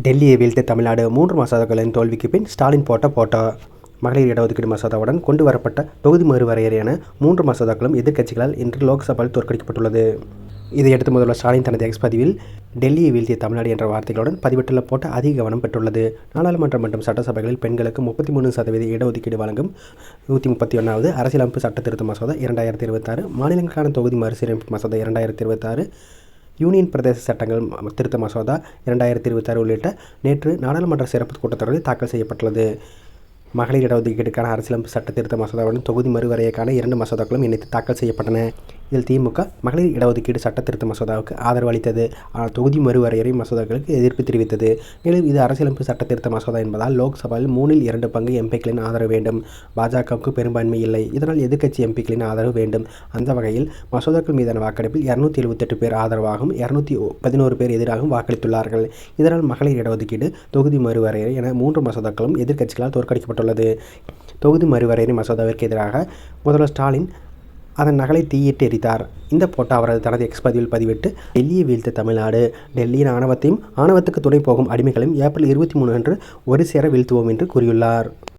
டெல்லியை வீழ்த்த தமிழ்நாடு 3 மசோதாக்களின் தோல்விக்கு பின் ஸ்டாலின் போட்ட போட்டோ. மகளிர் இடஒதுக்கீடு மசோதாவுடன் கொண்டு வரப்பட்ட தொகுதி மறுவரையறையான 3 மசோதாக்களும் எதிர்க்கட்சிகளால் இன்று லோக்சபாவில் தோற்கடிக்கப்பட்டுள்ளது. இதையடுத்து முதல்வர் ஸ்டாலின் தனது எக்ஸ் பதிவில் டெல்லியை வீழ்த்திய தமிழ்நாடு என்ற வார்த்தைகளுடன் பதிவிட்டுள்ள போட்டோ அதிக கவனம் பெற்றுள்ளது. நாடாளுமன்றம் மற்றும் சட்டசபைகளில் பெண்களுக்கு 33% இடஒதுக்கீடு வழங்கும் 131வது அரசியலமைப்பு சட்ட திருத்த மசோதா 2026, மாநிலங்களுக்கான தொகுதி மறுசீரமைப்பு மசோதா 2026, யூனியன் பிரதேச சட்டங்கள் திருத்த மசோதா 2026 உள்ளிட்ட நேற்று நாடாளுமன்ற சிறப்பு கூட்டத்தொடரில் தாக்கல் செய்யப்பட்டுள்ளது. மகளிர் இடஒதுக்கீடுக்கான அரசியலமைப்பு சட்ட திருத்த மசோதாவுடன் தொகுதி மறுவரையறைக்கான 2 மசோதாக்களும் இணைத்து தாக்கல் செய்யப்பட்டன. இதில் திமுக மகளிர் இடஒதுக்கீடு சட்ட திருத்த மசோதாவுக்கு ஆதரவு அளித்தது. ஆனால் தொகுதி மறுவரையறை மசோதாக்களுக்கு எதிர்ப்பு தெரிவித்தது. மேலும் இது அரசியலமைப்பு சட்ட திருத்த மசோதா என்பதால் லோக்சபாவில் 3/2 பங்கு எம்பிக்களின் ஆதரவு வேண்டும். பாஜகவுக்கு பெரும்பான்மை இல்லை. இதனால் எதிர்க்கட்சி எம்பிக்களின் ஆதரவு வேண்டும். அந்த வகையில் மசோதாக்கள் மீதான வாக்கெடுப்பில் 278 பேர் ஆதரவாகவும் 211 பேர் எதிராகவும் வாக்களித்துள்ளார்கள். இதனால் மகளிர் இடஒதுக்கீடு, தொகுதி மறுவரையறை என 3 மசோதாக்களும் எதிர்க்கட்சிகளால் தோற்கடிக்கப்பட்டுள்ளது. தொகுதி மறுவரையறை மசோதாவிற்கு எதிராக முதல்வர் ஸ்டாலின் அதன் நகலை தீயிட்டு எரித்தார். இந்த போட்டோ அவரது தனது எக்ஸ் பதிவில் பதிவிட்டு, டெல்லியை வீழ்த்த தமிழ்நாடு, டெல்லியின் ஆணவத்தையும் ஆணவத்துக்கு துணை போகும் அடிமைகளையும் ஏப்ரல் 23 அன்று ஒரு சேர வீழ்த்துவோம் என்று கூறியுள்ளார்.